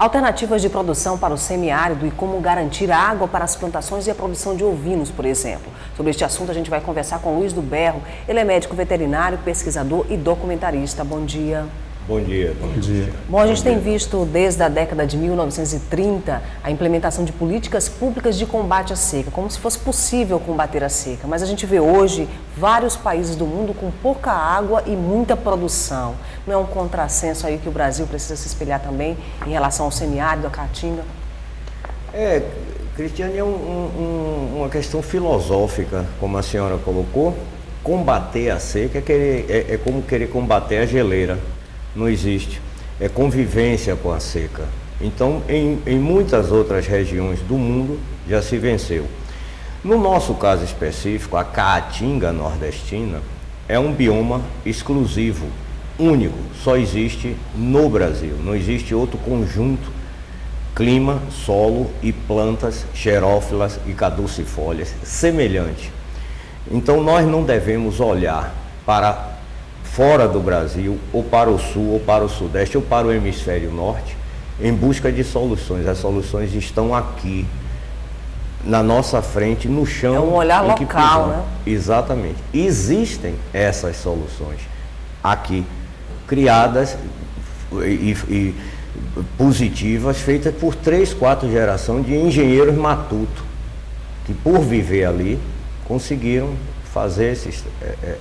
Alternativas de produção para o semiárido e como garantir água para as plantações e a produção de ovinos, por exemplo. Sobre este assunto a gente vai conversar com Luiz do Berro. Ele é médico veterinário, pesquisador e documentarista. Bom dia. Bom dia. Bom dia. Bom, a gente tem visto desde a década de 1930 a implementação de políticas públicas de combate à seca, como se fosse possível combater a seca. Mas a gente vê hoje vários países do mundo com pouca água e muita produção. Não é um contrassenso aí que o Brasil precisa se espelhar também em relação ao semiárido, à caatinga? Cristiane, é uma questão filosófica, como a senhora colocou. Combater a seca é como querer combater a geleira. Não existe. É convivência com a seca. Então, em muitas outras regiões do mundo já se venceu. No nosso caso específico, a caatinga nordestina é um bioma exclusivo, único, só existe no Brasil. Não existe outro conjunto, clima, solo e plantas xerófilas e caducifólias semelhante. Então, nós não devemos olhar para fora do Brasil, ou para o sul, ou para o sudeste, ou para o hemisfério norte, em busca de soluções. As soluções estão aqui, na nossa frente, no chão. É um olhar local, né? Exatamente. Existem essas soluções aqui, criadas e positivas, feitas por 3, 4 gerações de engenheiros matuto, que por viver ali, conseguiram fazer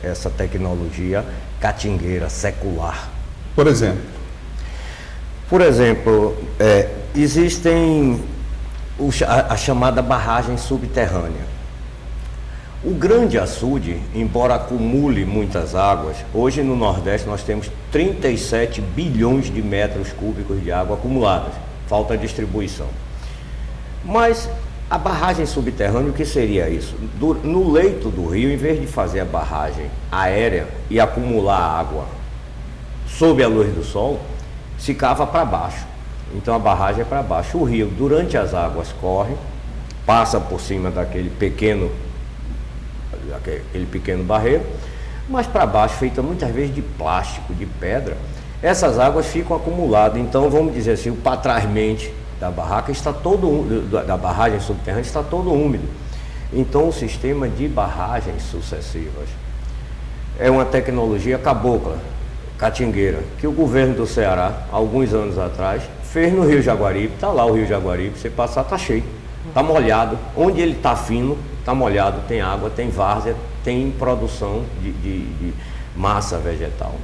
essa tecnologia catingueira, secular. Por exemplo? Por exemplo, existem a chamada barragem subterrânea. O grande açude, embora acumule muitas águas, hoje no Nordeste nós temos 37 bilhões de metros cúbicos de água acumuladas, falta distribuição. Mas a barragem subterrânea, o que seria isso? No leito do rio, em vez de fazer a barragem aérea e acumular água sob a luz do sol, se cava para baixo. Então a barragem é para baixo. O rio, durante as águas, corre, passa por cima daquele pequeno barreiro, mas para baixo, feita muitas vezes de plástico, de pedra, essas águas ficam acumuladas. Então, vamos dizer assim, o patrasmente da barragem subterrânea está todo úmido. Então o sistema de barragens sucessivas é uma tecnologia cabocla, catingueira, que o governo do Ceará, alguns anos atrás, fez no Rio Jaguaribe. Está lá o Rio Jaguaribe, você passar, está cheio, está molhado. Onde ele está fino, está molhado, tem água, tem várzea, tem produção de massa vegetal.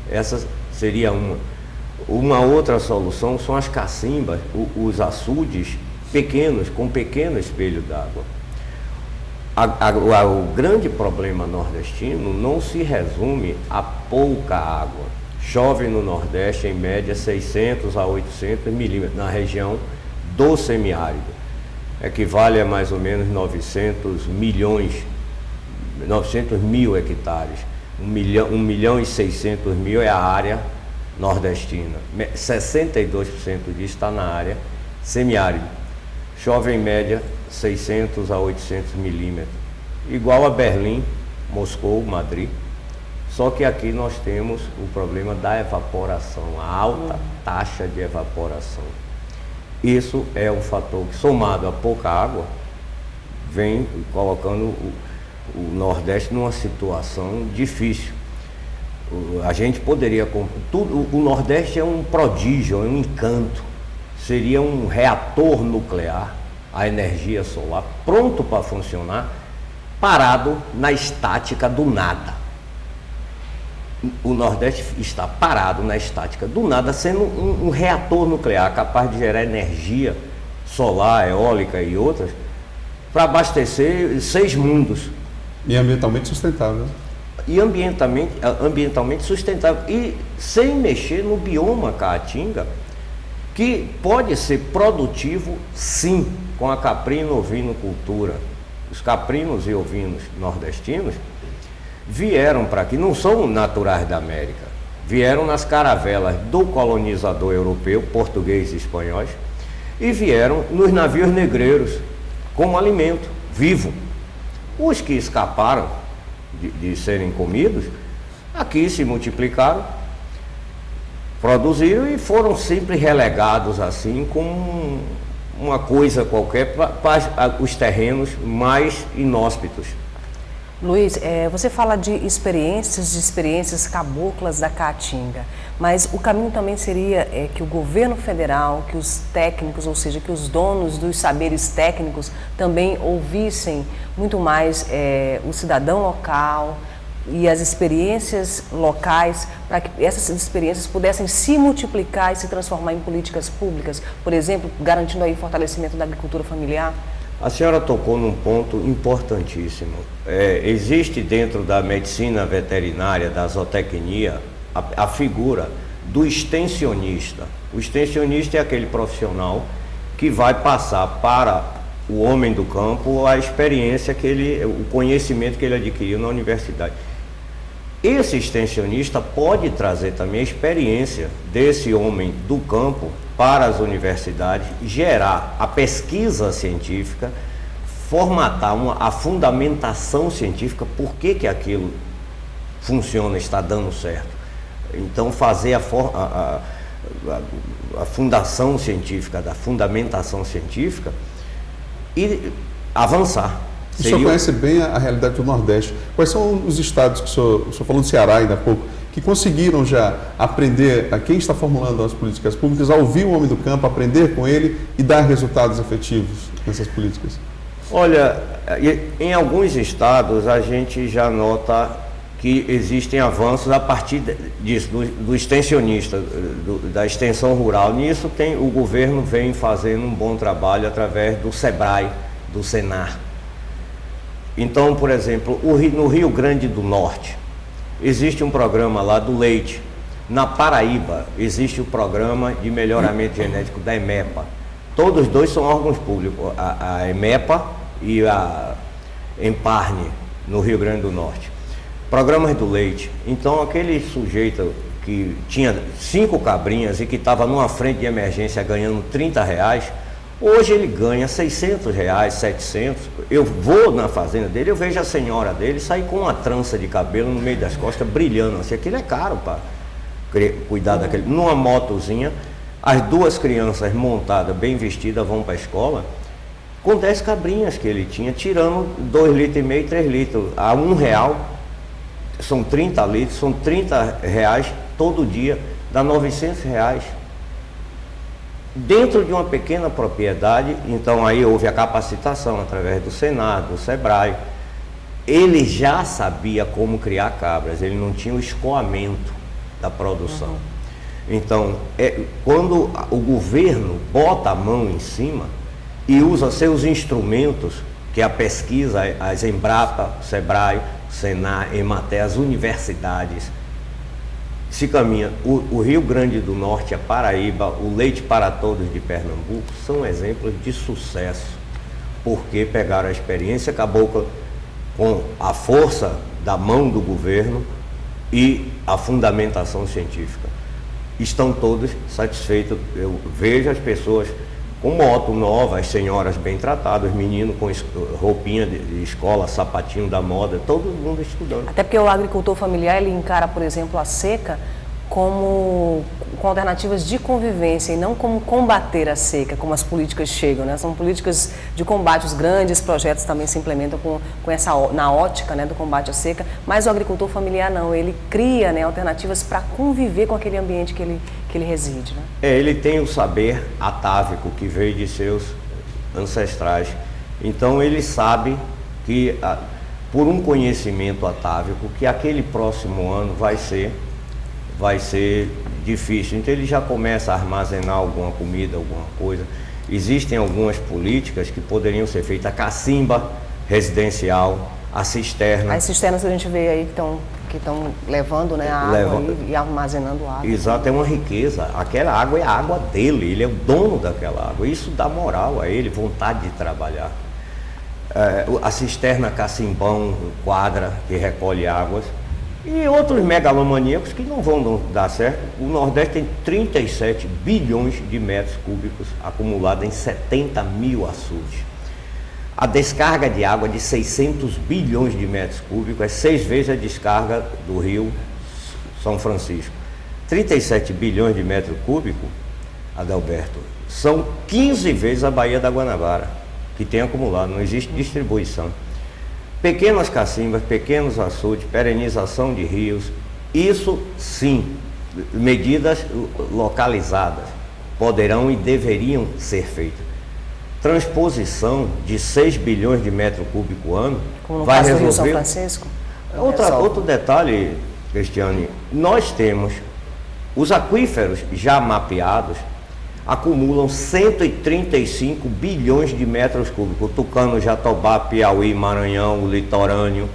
Essa seria uma. Uma outra solução são as cacimbas, os açudes pequenos, com pequeno espelho d'água. O grande problema nordestino não se resume a pouca água. Chove no Nordeste em média 600 a 800 milímetros na região do semiárido. Equivale a mais ou menos 900 mil hectares. 1.600.000 é a área nordestina. 62% disso está na área semiárida. Chove em média 600 a 800 milímetros, igual a Berlim, Moscou, Madrid. Só que aqui nós temos o problema da evaporação, a alta taxa de evaporação. Isso é um fator que, somado a pouca água, vem colocando o Nordeste numa situação difícil. A gente poderia... O Nordeste é um prodígio, é um encanto. Seria um reator nuclear, a energia solar, pronto para funcionar, parado na estática do nada. O Nordeste está parado na estática do nada, sendo um reator nuclear capaz de gerar energia solar, eólica e outras, para abastecer 6 mundos. E ambientalmente sustentável. E ambientalmente sustentável. E sem mexer no bioma caatinga, que pode ser produtivo, sim, com a caprino-ovinocultura. Os caprinos e ovinos nordestinos vieram para aqui, não são naturais da América, vieram nas caravelas do colonizador europeu, português e espanhóis, e vieram nos navios negreiros como alimento vivo. Os que escaparam de serem comidos, aqui se multiplicaram, produziram e foram sempre relegados assim como uma coisa qualquer para os terrenos mais inóspitos. Luiz, você fala de experiências caboclas da Caatinga, mas o caminho também seria que o governo federal, que os técnicos, ou seja, que os donos dos saberes técnicos também ouvissem muito mais o cidadão local e as experiências locais, para que essas experiências pudessem se multiplicar e se transformar em políticas públicas, por exemplo, garantindo aí o fortalecimento da agricultura familiar? A senhora tocou num ponto importantíssimo. Existe dentro da medicina veterinária, da zootecnia, a figura do extensionista. O extensionista é aquele profissional que vai passar para o homem do campo a experiência o conhecimento que ele adquiriu na universidade. Esse extensionista pode trazer também a experiência desse homem do campo para as universidades, gerar a pesquisa científica, formatar a fundamentação científica, por que aquilo funciona, está dando certo. Então, fazer a fundação científica, da fundamentação científica e avançar. O senhor conhece bem a realidade do Nordeste. Quais são os estados, que o senhor falou do Ceará ainda há pouco, que conseguiram já aprender a quem está formulando as políticas públicas, a ouvir o homem do campo, aprender com ele e dar resultados efetivos nessas políticas? Olha, em alguns estados a gente já nota que existem avanços a partir disso, do extensionista, da extensão rural. Nisso o governo vem fazendo um bom trabalho através do SEBRAE, do Senar. Então, por exemplo, no Rio Grande do Norte, existe um programa lá do leite. Na Paraíba, existe o programa de melhoramento genético da EMEPA. Todos dois são órgãos públicos, a EMEPA e a EMPARNE, no Rio Grande do Norte. Programas do leite. Então, aquele sujeito que tinha 5 cabrinhas e que estava numa frente de emergência ganhando R$30, hoje ele ganha R$600, R$700. Eu vou na fazenda dele, eu vejo a senhora dele sair com uma trança de cabelo no meio das costas, brilhando assim. Aquilo é caro para cuidar daquele. Numa motozinha, as 2 crianças montadas, bem vestidas, vão para a escola, com 10 cabrinhas que ele tinha, tirando 2,5 litros, 3 litros. A R$1, são 30 litros, são R$30 todo dia, dá R$900. Dentro de uma pequena propriedade. Então aí houve a capacitação através do Senar, do SEBRAE. Ele já sabia como criar cabras, ele não tinha o escoamento da produção. Então, quando o governo bota a mão em cima e usa seus instrumentos, que é a pesquisa, as Embrapa, SEBRAE, Senar, Emater, as universidades, se caminha. O Rio Grande do Norte, a Paraíba, o Leite para Todos de Pernambuco são exemplos de sucesso, porque pegaram a experiência cabocla com a força da mão do governo e a fundamentação científica. Estão todos satisfeitos. Eu vejo as pessoas com moto nova, as senhoras bem tratadas, os meninos com roupinha de escola, sapatinho da moda, todo mundo estudando. Até porque o agricultor familiar, ele encara, por exemplo, a seca com alternativas de convivência e não como combater a seca, como as políticas chegam, né? São políticas de combate, os grandes projetos também se implementam na ótica, né, do combate à seca, mas o agricultor familiar não, ele cria, né, alternativas para conviver com aquele ambiente que ele reside, né? Ele tem o saber atávico que veio de seus ancestrais, então ele sabe que, por um conhecimento atávico, que aquele próximo ano vai ser difícil. Então ele já começa a armazenar alguma comida, alguma coisa. Existem algumas políticas que poderiam ser feitas: a cacimba residencial, a cisterna. As cisternas que a gente vê aí que estão levando, né, a água e armazenando água. Exato, é uma riqueza. Aquela água é a água dele, ele é o dono daquela água. Isso dá moral a ele, vontade de trabalhar. A cisterna Cacimbão, quadra, que recolhe águas. E outros megalomaníacos que não vão dar certo. O Nordeste tem 37 bilhões de metros cúbicos acumulados em 70 mil açudes. A descarga de água de 600 bilhões de metros cúbicos é 6 vezes a descarga do Rio São Francisco. 37 bilhões de metros cúbicos, Adalberto, são 15 vezes a Baía da Guanabara, que tem acumulado, não existe distribuição. Pequenas cacimbas, pequenos açudes, perenização de rios, isso sim, medidas localizadas poderão e deveriam ser feitas. Transposição de 6 bilhões de metros cúbicos ano Como no vai caso do Rio resolver. São Francisco? Outro detalhe, Cristiane, nós temos os aquíferos já mapeados, acumulam 135 bilhões de metros cúbicos, Tucano, Jatobá, Piauí, Maranhão, o litorâneo,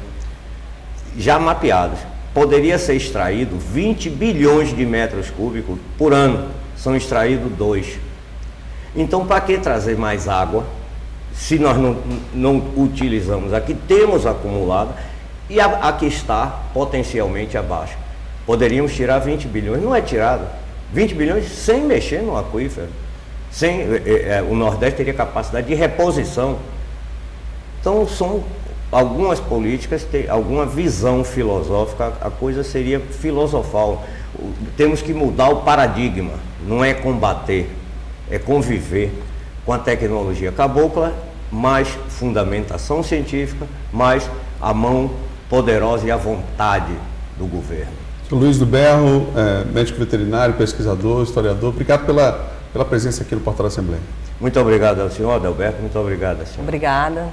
já mapeados. Poderia ser extraído 20 bilhões de metros cúbicos por ano, são extraídos 2. Então, para que trazer mais água, se nós não utilizamos aqui, temos acumulado, e aqui está potencialmente abaixo. Poderíamos tirar 20 bilhões, não é tirado. 20 bilhões sem mexer no aquífero. O Nordeste teria capacidade de reposição. Então, são algumas políticas, alguma visão filosófica, a coisa seria filosofal. Temos que mudar o paradigma, não é combater, é conviver com a tecnologia cabocla, mais fundamentação científica, mais a mão poderosa e a vontade do governo. Luiz do Berro, médico veterinário, pesquisador, historiador, obrigado pela presença aqui no Portal da Assembleia. Muito obrigado ao senhor, Adalberto, muito obrigado, senhor. Obrigada.